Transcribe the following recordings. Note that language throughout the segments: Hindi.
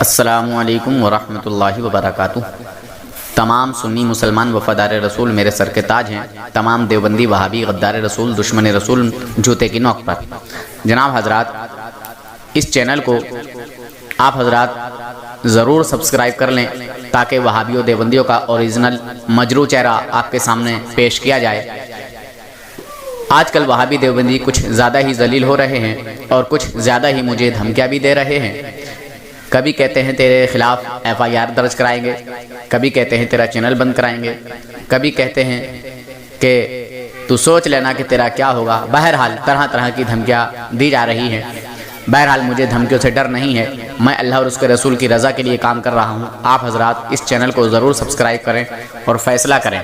अस्सलामुअलैकुम वरहमतुल्लाहि वबरकातुह। तमाम सुन्नी मुसलमान वफ़ादार रसूल मेरे सर के ताज हैं। तमाम देवबंदी वहाबी गद्दार रसूल दुश्मन रसूल जूते की नोक पर। जनाब हजरात, इस चैनल को आप हजरात ज़रूर सब्सक्राइब कर लें ताकि वहाबियों देवबंदियों का ओरिजिनल मजरू चेहरा आपके सामने पेश किया जाए। आजकल वहाबी देवबंदी कुछ ज़्यादा ही जलील हो रहे हैं और कुछ ज़्यादा ही मुझे धमकियाँ भी दे रहे हैं। कभी कहते हैं तेरे खिलाफ़ FIR दर्ज कराएंगे, कभी कहते हैं तेरा चैनल बंद कराएंगे, कभी कहते हैं कि तू सोच लेना कि तेरा क्या होगा। बहरहाल तरह तरह की धमकियाँ दी जा रही हैं। बहरहाल मुझे धमकियों से डर नहीं है। मैं अल्लाह और उसके रसूल की रज़ा के लिए काम कर रहा हूँ। आप हजरात इस चैनल को ज़रूर सब्सक्राइब करें और फैसला करें।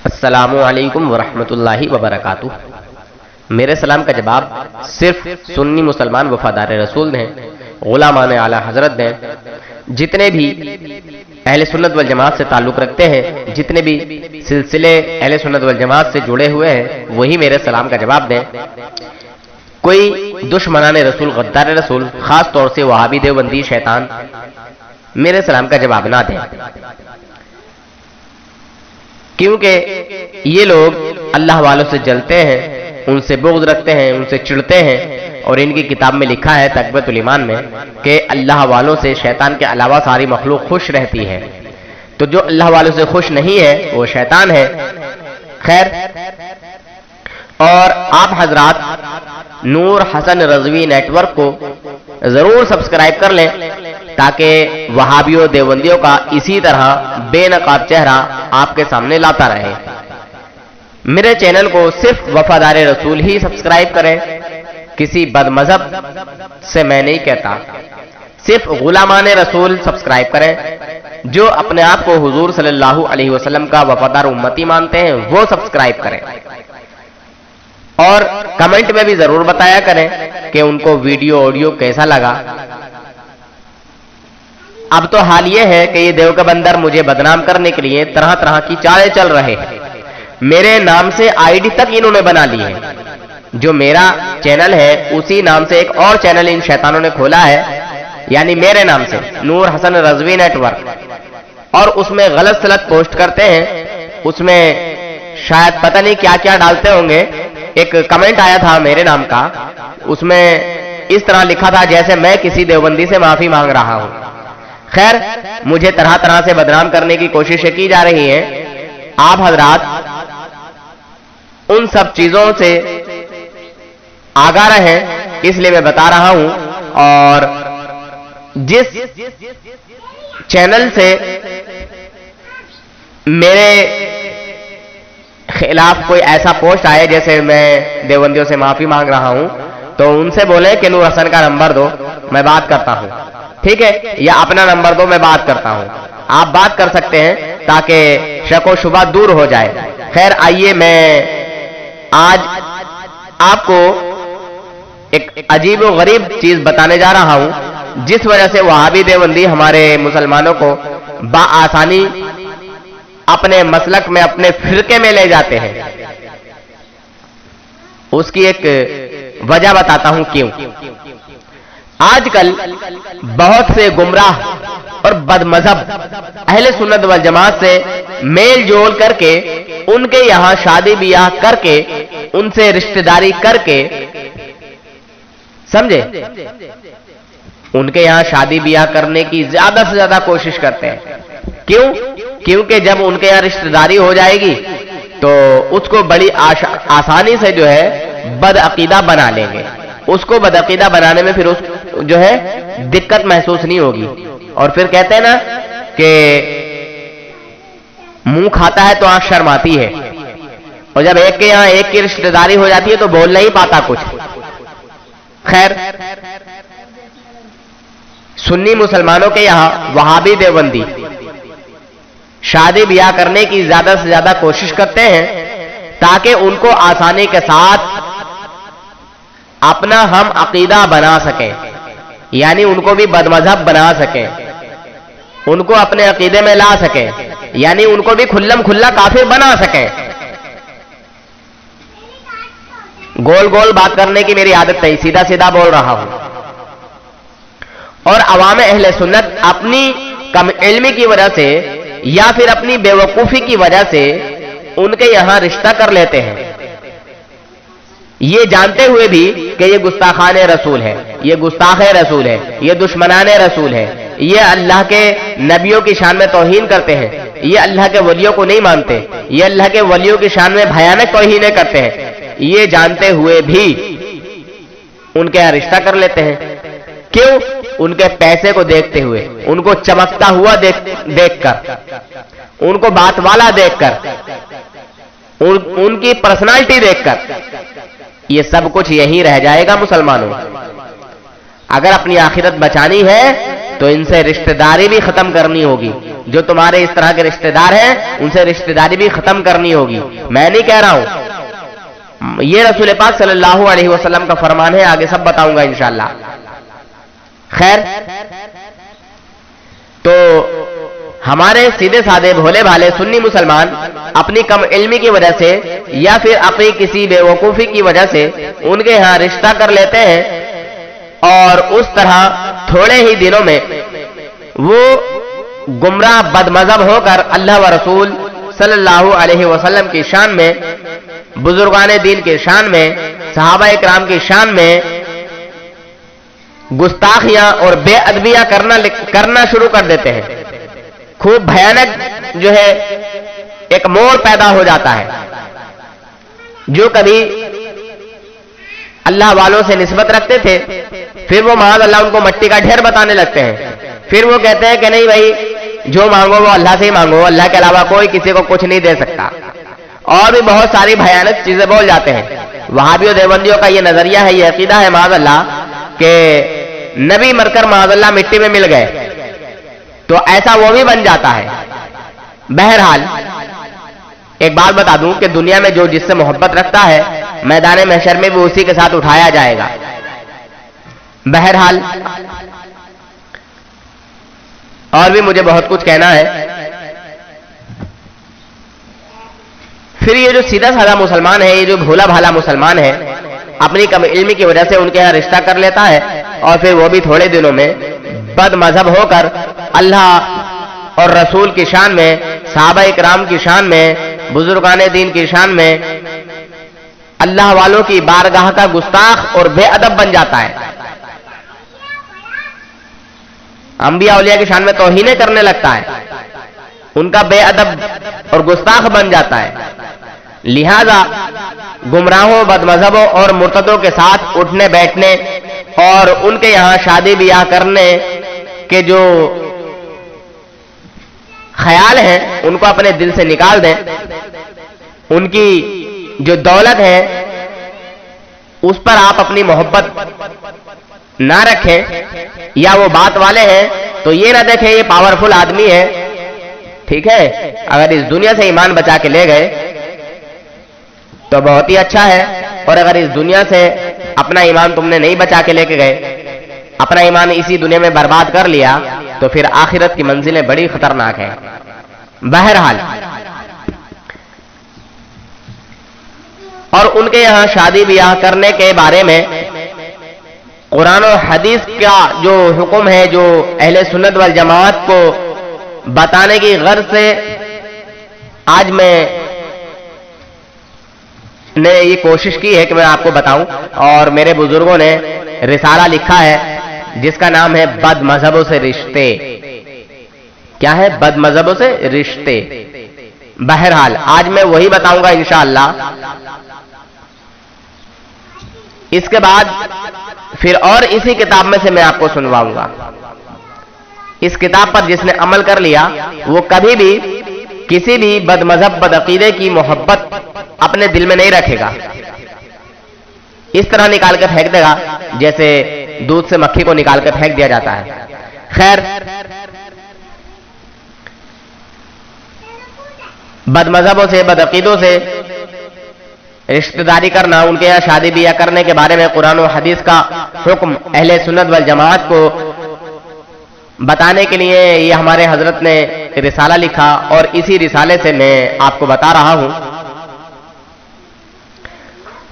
अस्सलामु अलैकुम वरहमतुल्लाहि वबरकातुह। मेरे सलाम का जवाब सिर्फ सुन्नी मुसलमान वफादार रसूल हैं, गुलामान आला हजरत हैं। जितने भी अहले सुन्नत वल जमात से ताल्लुक़ रखते हैं, जितने भी सिलसिले अहले सुन्नत वल जमात से जुड़े हुए हैं, वही मेरे सलाम का जवाब दें। कोई दुश्मनाने रसूल गद्दार रसूल, ख़ास तौर से वहाबी देवबंदी शैतान मेरे सलाम का जवाब ना दें, क्योंकि ये लोग अल्लाह वालों से जलते हैं, उनसे बुग़्ज़ रखते हैं, उनसे चिढ़ते हैं। और इनकी किताब में लिखा है तक़वियतुल ईमान में कि अल्लाह वालों से शैतान के अलावा सारी मखलूक खुश रहती है। तो जो अल्लाह वालों से खुश नहीं है वो शैतान है। खैर, और आप हजरात नूर हसन रज़वी नेटवर्क को ज़रूर सब्सक्राइब कर लें ताकि वहाबियों देवबंदियों का इसी तरह बेनकाब चेहरा आपके सामने लाता रहे। मेरे चैनल को सिर्फ वफादार रसूल ही सब्सक्राइब करें, किसी बदमज़हब से मैं नहीं कहता। सिर्फ गुलामाने रसूल सब्सक्राइब करें। जो अपने आप को हुजूर सल्लल्लाहु अलैहि वसल्लम का वफादार उम्मती मानते हैं वो सब्सक्राइब करें। और कमेंट में भी जरूर बताया करें कि उनको वीडियो ऑडियो कैसा लगा। अब तो हाल ये है कि ये देव के बंदर मुझे बदनाम करने के लिए तरह तरह की चालें चल रहे हैं। मेरे नाम से आईडी तक इन्होंने बना ली है। जो मेरा चैनल है उसी नाम से एक और चैनल इन शैतानों ने खोला है, यानी मेरे नाम से नूर हसन रज़वी नेटवर्क। और उसमें गलत सलत पोस्ट करते हैं, उसमें शायद पता नहीं क्या क्या डालते होंगे। एक कमेंट आया था मेरे नाम का, उसमें इस तरह लिखा था जैसे मैं किसी देवबंदी से माफी मांग रहा हूं। खैर, मुझे तरह तरह से बदनाम करने की कोशिशें की जा रही हैं। आप हजरात उन सब चीजों से आगाह रहें, इसलिए मैं बता रहा हूं। और जिस चैनल से मेरे खिलाफ कोई ऐसा पोस्ट आए जैसे मैं देवबंदियों से माफी मांग रहा हूं, तो उनसे बोले कि नूर हसन का नंबर दो, मैं बात करता हूं, ठीक है, या अपना नंबर दो, मैं बात करता हूं। आप बात कर सकते हैं ताकि शक व शुबा दूर हो जाए। खैर, आइए मैं आज आपको एक अजीब व गरीब चीज बताने जा रहा हूं, जिस वजह से वहाबी देवबंदी हमारे मुसलमानों को बआसानी अपने मसलक में, अपने फिरके में ले जाते हैं। उसकी एक वजह बताता हूं क्यों। आजकल बहुत से गुमराह और बदमज़हब अहले सुन्नत वल जमात से मेल जोल करके, उनके यहां शादी ब्याह करके, उनसे रिश्तेदारी करके, समझे, उनके यहां शादी ब्याह करने की ज्यादा से ज्यादा कोशिश करते हैं। क्यों? क्योंकि जब उनके यहां रिश्तेदारी हो जाएगी तो उसको बड़ी आसानी से जो है बदअकीदा बना लेंगे। उसको बदअकीदा बनाने में फिर उस जो है दिक्कत महसूस नहीं होगी। और फिर कहते हैं ना कि मुंह खाता है तो आंख शर्माती है। और जब एक के यहां एक की रिश्तेदारी हो जाती है तो बोल नहीं पाता कुछ। खैर, सुन्नी मुसलमानों के यहां वहाबी देवबंदी शादी ब्याह करने की ज्यादा से ज्यादा कोशिश करते हैं ताकि उनको आसानी के साथ अपना हम अकीदा बना सकें, यानी उनको भी बदमज़हब बना सकें, उनको अपने अकीदे में ला सकें, यानी उनको भी खुल्लम खुल्ला काफिर बना सकें। गोल गोल बात करने की मेरी आदत नहीं, सीधा सीधा बोल रहा हूं। और अवाम अहले सुन्नत अपनी कम इल्मी की वजह से या फिर अपनी बेवकूफी की वजह से उनके यहां रिश्ता कर लेते हैं, ये जानते हुए भी कि ये गुस्ताखान रसूल है, ये गुस्ताख रसूल है, ये दुश्मनान रसूल है, ये अल्लाह के नबियों की शान में तौहीन करते हैं, ये अल्लाह के वलियों को नहीं मानते, ये अल्लाह के वलियों की शान में भयानक तौहीनें करते हैं। ये जानते हुए भी उनके यहां रिश्ता कर लेते हैं। क्यों? उनके पैसे को देखते हुए, उनको चमकता हुआ देखकर, उनको बात वाला देखकर, उनकी पर्सनालिटी देखकर। ये सब कुछ यहीं रह जाएगा मुसलमानों। अगर अपनी आखिरत बचानी है तो इनसे रिश्तेदारी भी खत्म करनी होगी। जो तुम्हारे इस तरह के रिश्तेदार हैं उनसे रिश्तेदारी भी खत्म करनी होगी। मैं नहीं कह रहा हूं, ये रसूल पाक सल्लल्लाहु अलैहि वसल्लम का फरमान है, आगे सब बताऊंगा इंशाअल्लाह। खैर, तो हमारे सीधे साधे भोले भाले सुन्नी मुसलमान अपनी कम इल्मी की वजह से या फिर अपनी किसी बेवकूफी की वजह से उनके यहां रिश्ता कर लेते हैं और उस तरह थोड़े ही दिनों में वो गुमराह बदमज़हब होकर अल्लाह व रसूल सल्लल्लाहु अलैहि वसल्लम की शान में, बुजुर्गान दीन की शान में, सहाबा इकराम की शान में गुस्ताखियां और बेअदबियां करना शुरू कर देते हैं। खूब भयानक जो है एक मोड़ पैदा हो जाता है। जो कभी अल्लाह वालों से निस्बत रखते थे, फिर वो माज़ अल्लाह उनको मट्टी का ढेर बताने लगते हैं। फिर वो कहते हैं कि नहीं भाई, जो मांगो वो अल्लाह से ही मांगो, अल्लाह के अलावा कोई किसी को कुछ नहीं दे सकता। और भी बहुत सारी भयानक चीजें बोल जाते हैं। वहाबियों देवबंदियों का ये नजरिया है, ये अकीदा है माज़ अल्लाह के नबी मरकर माज़ अल्लाह मिट्टी में मिल गए, तो ऐसा वो भी बन जाता है। बहरहाल एक बात बता दूं कि दुनिया में जो जिससे मोहब्बत रखता है, मैदान महशर में भी उसी के साथ उठाया जाएगा। बहरहाल और भी मुझे बहुत कुछ कहना है। फिर ये जो सीधा साधा मुसलमान है, ये जो भोला भाला मुसलमान है, अपनी कम इल्मी की वजह से उनके यहां रिश्ता कर लेता है और फिर वो भी थोड़े दिनों में बदमज़हब होकर अल्लाह और रसूल की शान में, सहाबा इकराम की शान में, बुजुर्गान दीन की शान में अल्लाह वालों की बारगाह का गुस्ताख और बेअदब बन जाता है। अंबिया औलिया की शान में तौहीनें करने लगता है, उनका बेअदब और गुस्ताख बन जाता है। लिहाजा गुमराहों, बदमज़हबों और मुर्तदों के साथ उठने बैठने और उनके यहां शादी ब्याह करने के जो ख्याल हैं उनको अपने दिल से निकाल दें। उनकी जो दौलत है उस पर आप अपनी मोहब्बत ना रखें, या वो बात वाले हैं तो ये ना देखें ये पावरफुल आदमी है, ठीक है, अगर इस दुनिया से ईमान बचा के ले गए तो बहुत ही अच्छा है, और अगर इस दुनिया से अपना ईमान तुमने नहीं बचा के लेके गए, अपना ईमान इसी दुनिया में बर्बाद कर लिया, तो फिर आखिरत की मंजिलें बड़ी खतरनाक हैं। बहरहाल, और उनके यहां शादी ब्याह करने के बारे में कुरान और हदीस का जो हुक्म है, जो अहले सुन्नत वल जमात को बताने की गर्ज से आज मैं ने ये कोशिश की है कि मैं आपको बताऊं, और मेरे बुजुर्गों ने रिसाला लिखा है जिसका नाम है बदमज़हबों से रिश्ते। क्या है? बदमज़हबों से रिश्ते। बहरहाल आज मैं वही बताऊंगा इंशाअल्लाह। इसके बाद फिर और इसी किताब में से मैं आपको सुनवाऊंगा। इस किताब पर जिसने अमल कर लिया वो कभी भी किसी भी बदमज़हब, बदअकीदे की मोहब्बत अपने दिल में नहीं रखेगा। इस तरह निकाल कर फेंक देगा जैसे दूध से मक्खी को निकाल कर फेंक दिया जाता है। खैर, बदमज़हबों से, बदअकीदों से रिश्तेदारी करना, उनके यहां शादी ब्याह करने के बारे में कुरान और हदीस का हुक्म अहले सुन्नत वल जमात को बताने के लिए ये हमारे हजरत ने रिसाला लिखा, और इसी रिसाले से मैं आपको बता रहा हूं।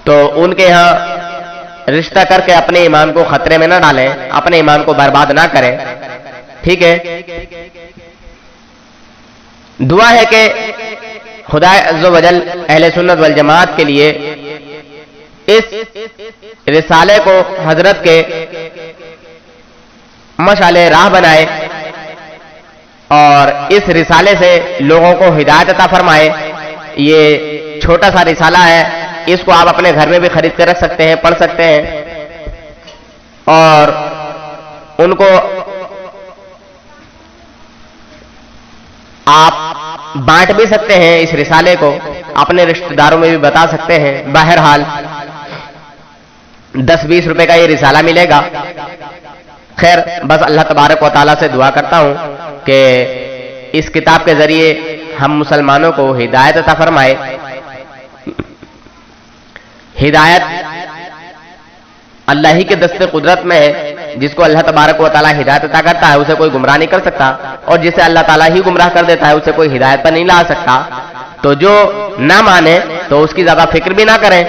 तो उनके यहां रिश्ता करके अपने ईमान को खतरे में न डालें, अपने ईमान को बर्बाद ना करें। ठीक है, दुआ है कि खुदा अज़्ज़ व जल अहले सुन्नत वल जमात के लिए इस रिसाले को हजरत के मशाले राह बनाए और इस रिसाले से लोगों को हिदायत अता फरमाए। ये छोटा सा रिसाला है, इसको आप अपने घर में भी खरीद कर रख सकते हैं, पढ़ सकते हैं और उनको आप बांट भी सकते हैं। इस रिसाले को अपने रिश्तेदारों में भी बता सकते हैं। बहरहाल 10-20 रुपए का ये रिसाला मिलेगा। खैर, बस अल्लाह तबारक व तआला से दुआ करता हूं कि इस किताब के जरिए हम मुसलमानों को हिदायत अता फरमाए। हिदायत अल्लाह ही के दस्ते कुदरत में है। जिसको अल्लाह तबारक व तआला हिदायत अता करता है उसे कोई गुमराह नहीं कर सकता, और जिसे अल्लाह ताला ही गुमराह कर देता है उसे कोई हिदायत पर नहीं ला सकता। तो जो ना माने तो उसकी ज्यादा फिक्र भी ना करें,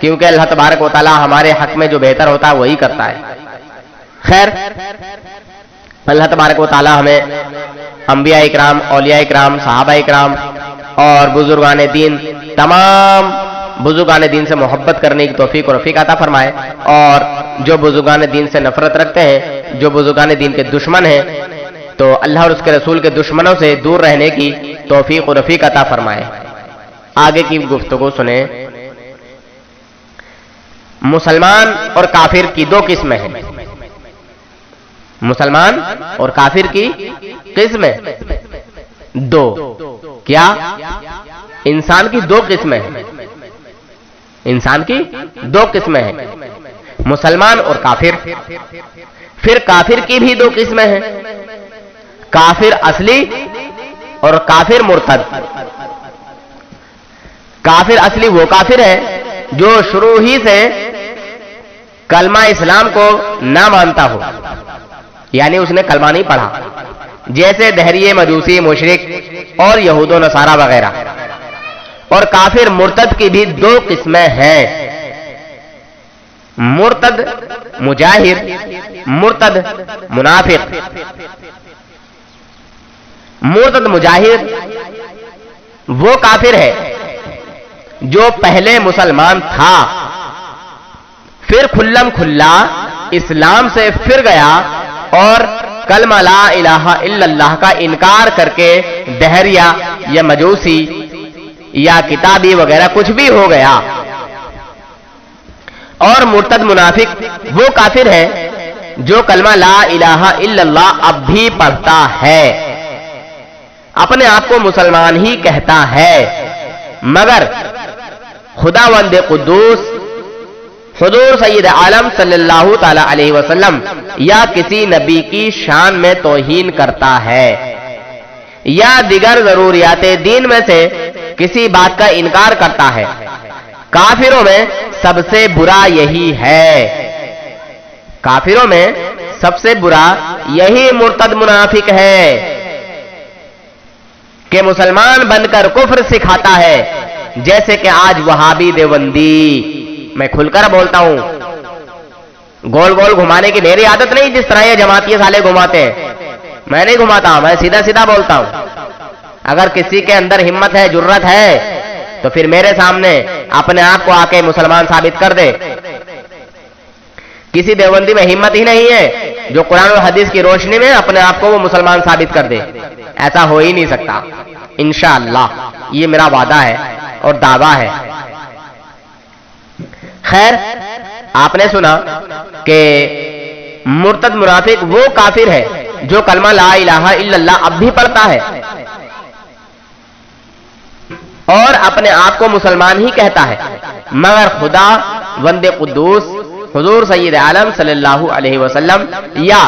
क्योंकि अल्लाह तबारक व तआला हमारे हक में जो बेहतर होता है वही करता है। खैर, अल्लाह तबारक व तआला हमें अंबिया इकराम, औलिया इकराम, सहाबा इकराम और बुजुर्गान दीन, तमाम बुजुर्गान दीन से मोहब्बत करने की तौफीक और रफीक अता फरमाए, और जो बुजुर्गान दीन से नफरत रखते हैं, जो बुजुर्गान दीन के दुश्मन हैं, तो अल्लाह और उसके रसूल के दुश्मनों से दूर रहने की तौफीक और रफीक अता फरमाए। आगे की गुफ्तगू सुने। मुसलमान और काफिर की दो किस्में हैं। मुसलमान और काफिर की किस्में दो। क्या? इंसान की दो किस्में हैं। इंसान की दो किस्में हैं, मुसलमान और काफिर। फिर काफिर की भी दो किस्में हैं, काफिर असली और काफिर मुर्तद। काफिर असली वो काफिर है जो शुरू ही से कलमा इस्लाम को ना मानता हो, यानी उसने कलमा नहीं पढ़ा, जैसे दहरिये, मजूसी, मुशरिक और यहूदो नसारा वगैरह। और काफिर मुर्तद की भी दो किस्में हैं, मुर्तद मुजाहिर, मुर्तद मुनाफिक। मुर्तद मुजाहिर वो काफिर है जो पहले मुसलमान था, फिर खुल्लम खुल्ला इस्लाम से फिर गया और कलमा ला इलाहा इल्लल्लाह का इनकार करके दहरिया या मजूसी या किताबी वगैरह कुछ भी हो गया। और मुर्तद मुनाफिक वो काफिर है जो कलमा ला इलाहा इल्लल्लाह अब भी पढ़ता है, अपने आप को मुसलमान ही कहता है, मगर खुदावंद कुद्दूस हुजूर सैयद आलम सल्लल्लाहु ताला अलैहि वसल्लम या किसी नबी की शान में तौहीन करता है, या दिगर जरूरियाते दीन में से किसी बात का इनकार करता है। काफिरों में सबसे बुरा यही है, काफिरों में सबसे बुरा यही मुर्तद मुनाफिक है कि मुसलमान बनकर कुफ्र सिखाता है, जैसे कि आज वहाबी देवबंदी। मैं खुलकर बोलता हूं, गोल गोल घुमाने की मेरी आदत नहीं, जिस तरह ये जमातिये साले घुमाते हैं, मैं नहीं घुमाता, मैं सीधा सीधा बोलता हूं। अगर किसी के अंदर हिम्मत है, जुर्रत है, तो फिर मेरे सामने अपने आप को आके मुसलमान साबित कर दे। किसी देवबंदी में हिम्मत ही नहीं है जो कुरान और हदीस की रोशनी में अपने आप को वो मुसलमान साबित कर दे, ऐसा हो ही नहीं सकता। इंशाअल्लाह ये मेरा वादा है और दावा है। खैर, आपने सुना कि मुर्तद मुनाफिक वो काफिर है जो कलमा ला इलाहा इल्लल्लाह अब भी पढ़ता है और अपने आप को मुसलमान ही कहता है, मगर खुदा वंदे कुद्दूस हुजूर सैयद आलम सल्लल्लाहु अलैहि वसल्लम या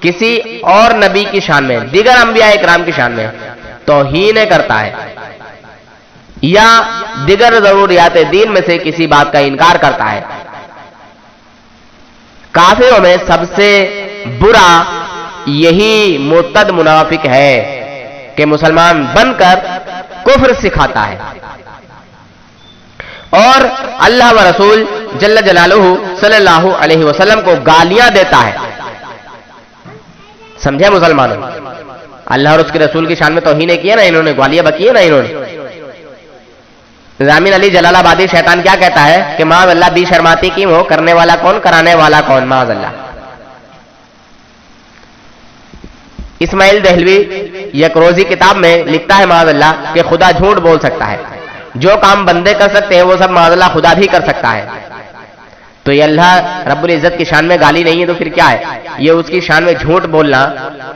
किसी और नबी की शान में, दीगर अंबिया इकराम की शान में तौहीन करता है, या दिगर जरूरियात दीन में से किसी बात का इनकार करता है। काफिरों में सबसे बुरा यही मुर्तद मुनाफिक है कि मुसलमान बनकर कुफ्र सिखाता है और अल्लाह व रसूल जल्ल जलालुहु सल्लल्लाहु अलैहि वसल्लम को गालियां देता है। समझे मुसलमानों, अल्लाह और उसके रसूल की शान में तौहीन किया ना इन्होंने, गालियां बकी है ना इन्होंने। जामिन अली जलालाबादी शैतान क्या कहता है कि माज़ अल्लाह बी शर्माती की हो, करने वाला कौन, कराने वाला कौन, माज़ अल्लाह। इस्माइल दहलवी यकरोजी किताब में लिखता है माज़ अल्लाह कि खुदा झूठ बोल सकता है, जो काम बंदे कर सकते हैं वो सब माज़ अल्लाह खुदा भी कर सकता है। तो ये अल्लाह रब्बुल इज्जत की शान में गाली नहीं है तो फिर क्या है, ये उसकी शान में झूठ बोलना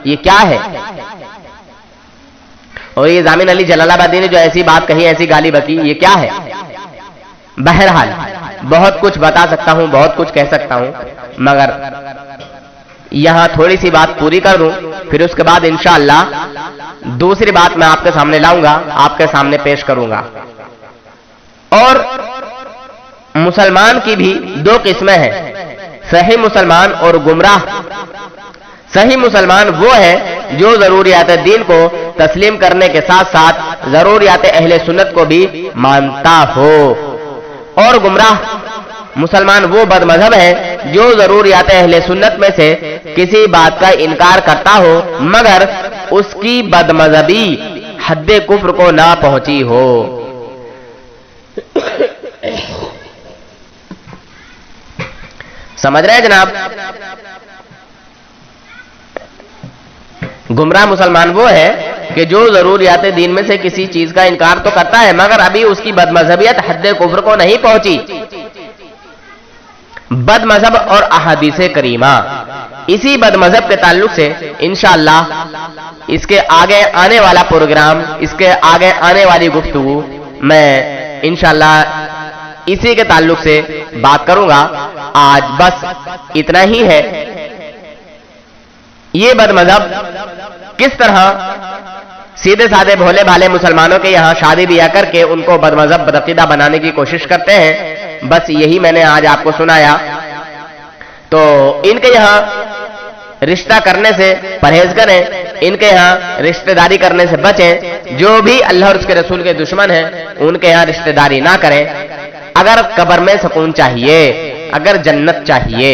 ये क्या है। और ये जामिन अली जलालाबादी ने जो ऐसी बात कही, ऐसी गाली बकी, ये क्या है। बहरहाल बहुत कुछ बता सकता हूं, बहुत कुछ कह सकता हूं, मगर यहां थोड़ी सी बात पूरी कर दूं, फिर उसके बाद इंशाअल्लाह दूसरी बात मैं आपके सामने लाऊंगा, आपके सामने पेश करूंगा। और मुसलमान की भी दो किस्में हैं, सही मुसलमान और गुमराह। सही मुसलमान वो है जो जरूरियात दीन को तस्लीम करने के साथ साथ जरूरियात अहले सुन्नत को भी मानता हो। और गुमराह मुसलमान वो बदमजहब है जो जरूरियात अहले सुन्नत में से किसी बात का इनकार करता हो मगर उसकी बदमजहबी हद्दे कुफ्र को ना पहुंची हो। समझ रहे हैं जनाब। गुमराह मुसलमान वो है कि जो जरूरियात दीन में से किसी चीज का इनकार तो करता है मगर अभी उसकी बदमजहबियत हद्दे कुफ्र को नहीं पहुंची। बदमजहब और अहादीस करीमा, इसी बदमजहब के ताल्लुक से इंशाअल्लाह इसके आगे आने वाला प्रोग्राम, इसके आगे आने वाली गुफ्तगू मैं इंशाअल्लाह इसी के ताल्लुक से बात करूंगा। आज बस इतना ही है। ये बदमजहब किस तरह सीधे साधे भोले भाले मुसलमानों के यहां शादी ब्याह करके उनको बदमजहब बदअकीदा बनाने की कोशिश करते हैं, बस यही मैंने आज आपको सुनाया। तो इनके यहां रिश्ता करने से परहेज करें, इनके यहां रिश्तेदारी करने से बचें। जो भी अल्लाह और उसके रसूल के दुश्मन हैं उनके यहां रिश्तेदारी ना करें। अगर कब्र में सुकून चाहिए, अगर जन्नत चाहिए,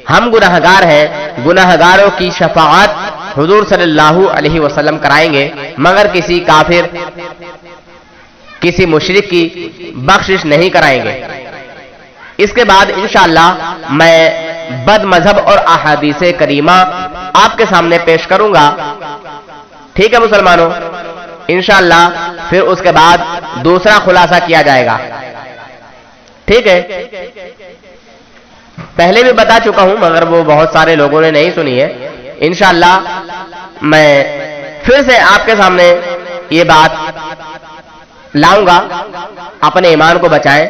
हम गुनाहगार हैं, गुनाहगारों की शफाअत हुजूर सल्लल्लाहु अलैहि वसल्लम कराएंगे मगर किसी काफिर, किसी मुशरिक की बख्शिश नहीं कराएंगे। इसके बाद इंशाअल्लाह मैं बदमजहब और अहादीस करीमा आपके सामने पेश करूंगा। ठीक है मुसलमानों, इंशाअल्लाह फिर उसके बाद दूसरा खुलासा किया जाएगा। ठीक है, पहले भी बता चुका हूं मगर वो बहुत सारे लोगों ने नहीं सुनी है। इंशाअल्लाह मैं फिर से आपके सामने ये बात लाऊंगा। अपने ईमान को बचाएं।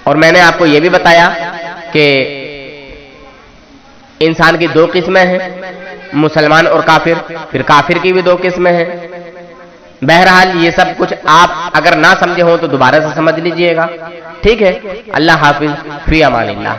और मैंने आपको ये भी बताया कि इंसान की दो किस्में हैं, मुसलमान और काफिर, फिर काफिर की भी दो किस्में हैं। बहरहाल ये सब कुछ आप अगर ना समझे हो तो दोबारा से समझ लीजिएगा। ठीक है, अल्लाह हाफिज, फी अमानिल्लाह।